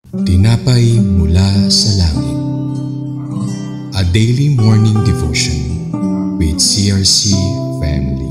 Tinapay mula sa langit. A daily morning devotion with CRC Family.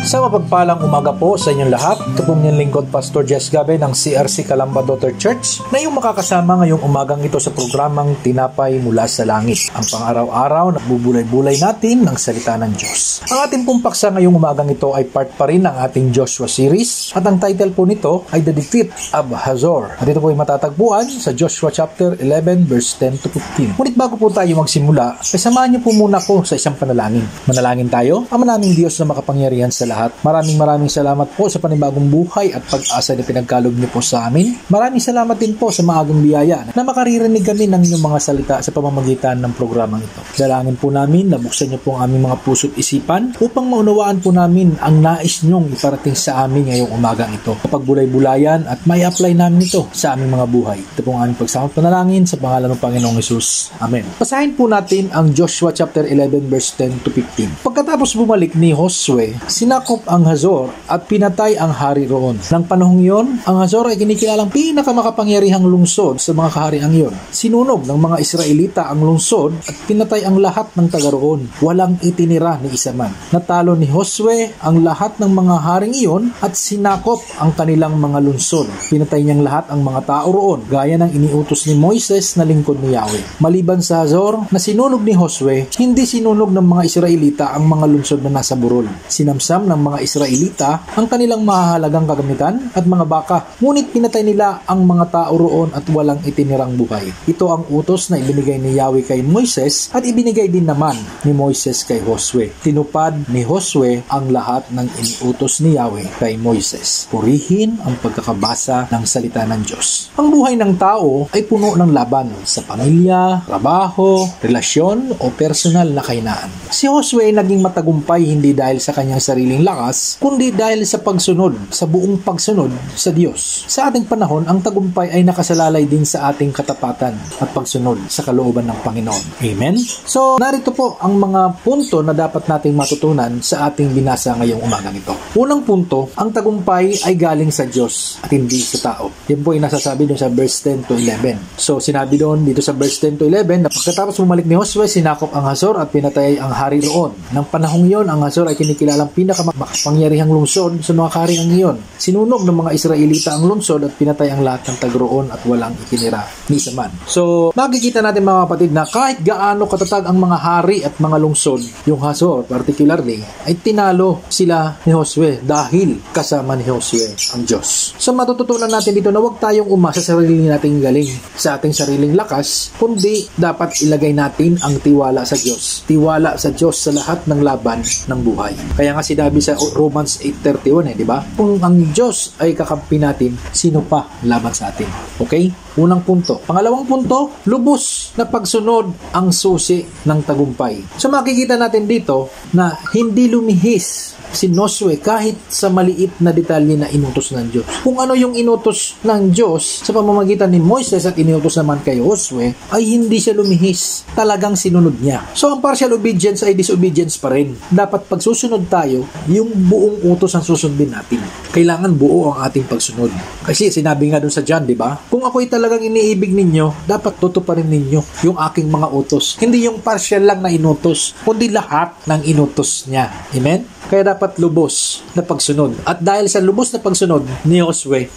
Sa mapagpalang umaga po sa inyong lahat. Ito pong yung lingkod Pastor Jess Gabe ng CRC Calamba Daughter Church na yung makakasama ngayong umagang ito sa programang Tinapay Mula sa Langit. Ang pang-araw-araw na bubulay-bulay natin ng salita ng Diyos. Ang ating pong paksa ngayong umagang ito ay part pa rin ng ating Joshua series at ang title po nito ay The Defeat of Hazor. At ito po ay matatagpuan sa Joshua chapter 11 verse 10 to 15. Ngunit bago po tayo magsimula, ay samahan niyo po muna po sa isang panalangin. Manalangin tayo. Ama naming Diyos na makapangyarihan sa lahat. Maraming salamat po sa panibagong buhay at pag-asa na pinagkaloob niyo po sa amin. Maraming salamat din po sa maagang biyaya na makaririnig kami ng inyong mga salita sa pamamagitan ng programang ito. Dalangin po namin na buksan niyo po ang aming mga puso't isipan upang maunawaan po namin ang nais niyong iparating sa amin ngayong umagang ito. Pagbulay-bulayan at may apply namin ito sa aming mga buhay. Ito po ang aming pagsama panalangin sa pangalan ng Panginoong Hesus. Amen. Basahin po natin ang Joshua chapter 11 verse 10 to 15. Pagkatapos bumalik ni Josue, sinakop ang Hazor at pinatay ang hari roon. Nang panahong iyon, ang Hazor ay kinikilalang pinakamakapangyarihang lungsod sa mga kahariang iyon. Sinunog ng mga Israelita ang lungsod at pinatay ang lahat ng taga roon. Walang itinira ni isa man. Natalo ni Josue ang lahat ng mga haring iyon at sinakop ang kanilang mga lungsod. Pinatay niyang lahat ang mga tao roon, gaya ng iniutos ni Moises na lingkod ni Yahweh. Maliban sa Hazor na sinunog ni Josue, hindi sinunog ng mga Israelita ang mga lungsod na nasa burol. Sinamsam ng mga Israelita ang kanilang mahahalagang kagamitan at mga baka, ngunit pinatay nila ang mga tao roon at walang itinirang buhay. Ito ang utos na ibinigay ni Yahweh kay Moises at ibinigay din naman ni Moises kay Josue. Tinupad ni Josue ang lahat ng iniutos ni Yahweh kay Moises. Purihin ang pagkakabasa ng salita ng Diyos. Ang buhay ng tao ay puno ng laban sa pamilya, trabaho, relasyon o personal na kahinaan. Si Josue ay naging matagumpay hindi dahil sa kanyang sariling lakas, kundi dahil sa pagsunod, sa buong pagsunod sa Diyos. Sa ating panahon, ang tagumpay ay nakasalalay din sa ating katapatan at pagsunod sa kalooban ng Panginoon. Amen? So, narito po ang mga punto na dapat nating matutunan sa ating binasa ngayong umagang ito. Unang punto, ang tagumpay ay galing sa Diyos at hindi sa tao. Yan po ay nasasabi doon sa verse 10 to 11. So, sinabi doon dito sa verse 10 to 11 na pagkatapos bumalik ni Josue, sinakop ang Hazor at pinatay ang hari roon. Nang panahong iyon, ang Hazor ay kinikilalang pinakamakapangyarihang lungsod sa mga kahariang iyon. Sinunog ng mga Israelita ang lungsod at pinatay ang lahat ng taga-roon at walang itinira ni isa man. So, makikita natin mga kapatid na kahit gaano katatag ang mga hari at mga lungsod, yung Hazor particularly, ay tinalo sila ni Josue dahil kasama ni Josue ang Diyos. So, matututunan natin dito na huwag tayong umasa sa sarili nating galing, sa ating sariling lakas, kundi dapat ilagay natin ang tiwala sa Diyos. Tiwala sa Diyos sa lahat ng laban ng buhay. Kaya nga sinabi sa Romans 8:31 di ba? Kung ang Diyos ay kakampi natin, sino pa laban sa atin? Okay? Unang punto. Pangalawang punto, lubos na pagsunod ang susi ng tagumpay. So makikita natin dito na hindi lumihis si Josue kahit sa maliit na detalye na inutos ng Diyos. Kung ano yung inutos ng Diyos sa pamamagitan ni Moises at inutos naman kay Josue, ay hindi siya lumihis. Talagang sinunod niya. So ang partial obedience ay disobedience pa rin. Dapat pagsusunod tayo, yung buong utos ang susundin natin. Kailangan buo ang ating pagsunod. Kasi sinabi nga doon sa John, di ba? Kung ako'y talagang iniibig ninyo, dapat tutuparin ninyo yung aking mga utos. Hindi yung partial lang na inutos, kundi lahat ng inutos niya. Amen? Kaya dapat lubos na pagsunod. At dahil sa lubos na pagsunod ni Josue,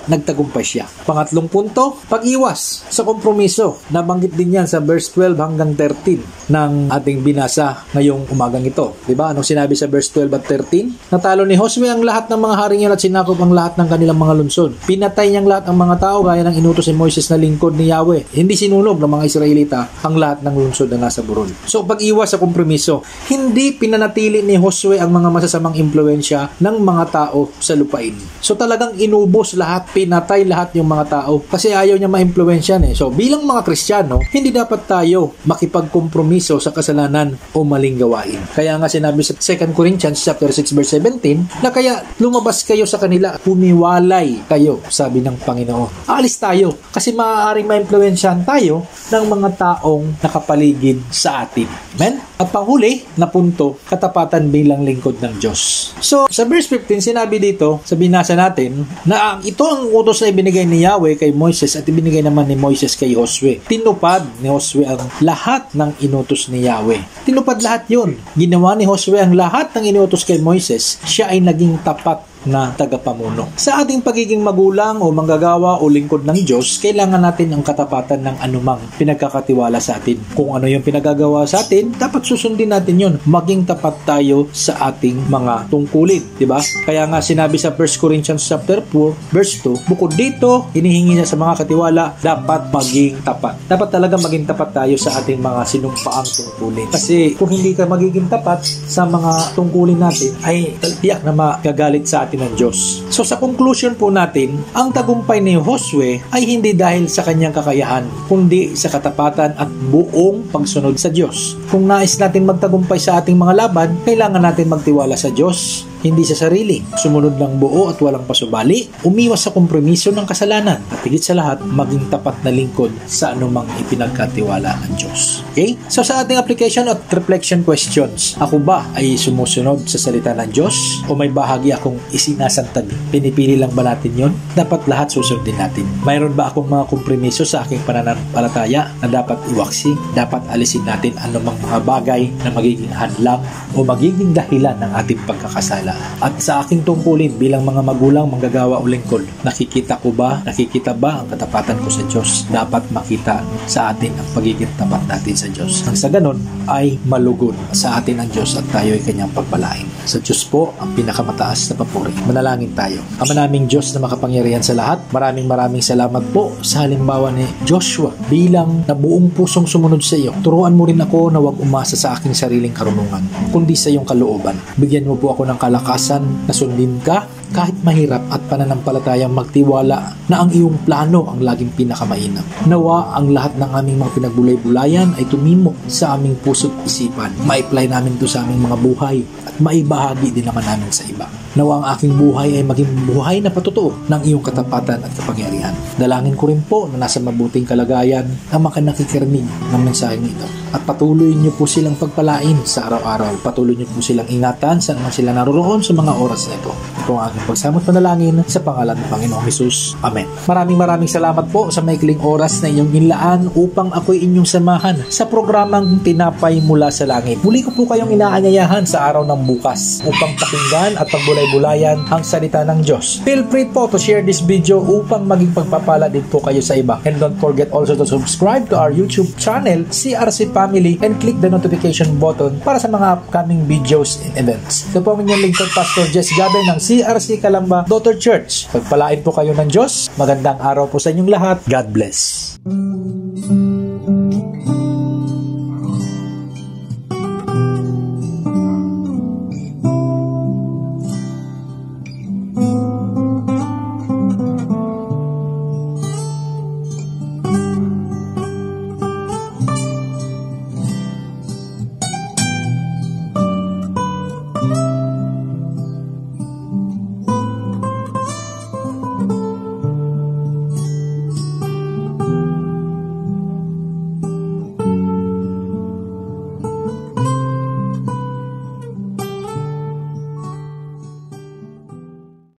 nagtagumpay siya. Pangatlong punto, pag-iwas sa kompromiso. Nabanggit din yan sa verse 12 hanggang 13 ng ating binasa ngayong umagang ito. Diba? Anong sinabi sa verse 12 at 13? Natalo ni Josue ang lahat ng mga haring yan at sinakop ang lahat ng kanilang mga lungsod. Pinatay niyang lahat ng mga tao gaya ng inutos ni Moises na lingkod ni Yahweh. Hindi sinunog ng mga Israelita ang lahat ng lungsod na nasa burol. So, pag-iwas sa kompromiso. Hindi pinanatili ni Josue ang ang mga masasamang impluensya ng mga tao sa lupain. So talagang inubos lahat, pinatay lahat yung mga tao kasi ayaw niya ma-impluensyan eh. So bilang mga Kristiyano, hindi dapat tayo makipagkompromiso sa kasalanan o maling gawain. Kaya nga sinabi sa 2 Corinthians chapter 6 verse 17 na kaya lumabas kayo sa kanila at humiwalay kayo, sabi ng Panginoon. Aalis tayo kasi maaaring ma-impluensyahan tayo ng mga taong nakapaligid sa atin. Amen? At panghuli na punto, katapatan bilang lingkod ng Diyos. So, sa verse 15, sinabi dito, sa binasa natin, na ito ang utos na ibinigay ni Yahweh kay Moises at ibinigay naman ni Moises kay Josue. Tinupad ni Josue ang lahat ng inutos ni Yahweh. Tinupad lahat yun. Ginawa ni Josue ang lahat ng inutos kay Moises. Siya ay naging tapat na tagapamuno. Sa ating pagiging magulang o manggagawa o lingkod ng Diyos, kailangan natin ang katapatan ng anumang pinagkakatiwala sa atin. Kung ano yung pinagagawa sa atin, dapat susundin natin yun. Maging tapat tayo sa ating mga tungkulin. Diba? Kaya nga sinabi sa 1 Corinthians chapter 4, verse 2, bukod dito, hinihingi niya sa mga katiwala, dapat maging tapat. Dapat talaga maging tapat tayo sa ating mga sinumpaang tungkulin. Kasi kung hindi ka magiging tapat sa mga tungkulin natin, ay tiyak na magagalit sa atin ng Diyos. So sa conclusion po natin, ang tagumpay ni Josue ay hindi dahil sa kanyang kakayahan, kundi sa katapatan at buong pagsunod sa Diyos. Kung nais natin magtagumpay sa ating mga laban, kailangan natin magtiwala sa Diyos, hindi sa sarili. Sumunod ng buo at walang pasubali, umiwas sa kompromiso ng kasalanan, at higit sa lahat, maging tapat na lingkod sa anumang ipinagkatiwala ng Diyos. Okay? So sa ating application at reflection questions, ako ba ay sumusunod sa salita ng Diyos o may bahagi akong isinasantabi? Pinipili lang ba natin yon? Dapat lahat susundin natin. Mayroon ba akong mga kompromiso sa aking pananampalataya na dapat iwaksi? Dapat alisin natin anumang mga bagay na magiging hadlang o magiging dahilan ng ating pagkakasala. At sa aking tungkulin bilang mga magulang, manggagawa o lingkod, nakikita ba ang katapatan ko sa Diyos? Dapat makita sa atin ang pagiging tapat natin sa Diyos. Nang sa ganon ay malugod sa atin ang Diyos at tayo ay kanyang pagpalain. Sa Diyos po ang pinakamataas na papuri. Manalangin tayo. Ama naming Diyos na makapangyarihan sa lahat, maraming salamat po sa halimbawa ni Joshua bilang na buong pusong sumunod sa iyo. Turuan mo rin ako na huwag umasa sa aking sariling karunungan, kundi sa iyong kalooban. Bigyan mo po ako ng kalakasan na sundin ka kahit mahirap at pananampalatayang magtiwala na ang iyong plano ang laging pinakamainam. Nawa ang lahat ng aming mga pinagbulay-bulayan ay tumimo sa aming puso't isipan. Ma-apply namin ito sa aming mga buhay at maibahagi din naman namin sa iba. Nawa ang aking buhay ay maging buhay na patutuo ng iyong katapatan at kapangyarihan. Dalangin ko rin po na nasa mabuting kalagayan ang mga nakikirinig ng mensaheng ito. At patuloy niyo po silang pagpalain sa araw-araw. Patuloy niyo po silang ingatan saan man sila naroroon sa mga oras na ito. Ito ang aking pagsamot panalangin sa pangalan ng Panginoong Hesus. Amen. Maraming salamat po sa maikling oras na inyong inlaan upang ako'y inyong samahan sa programang Tinapay Mula sa Langit. Muli ko po kayong inaanyayahan sa araw ng bukas upang pakinggan at pagbulay-bulayan ang salita ng Diyos. Feel free po to share this video upang maging pagpapala din po kayo sa iba. And don't forget also to subscribe to our YouTube channel, CRC Family, and click the notification button para sa mga upcoming videos and events. Ito po ang inyong lingkod, Pastor Jess Gabe ng CRC Calamba Daughter Church. Pagpalain po kayo ng Diyos. Magandang araw po sa inyong lahat. God bless.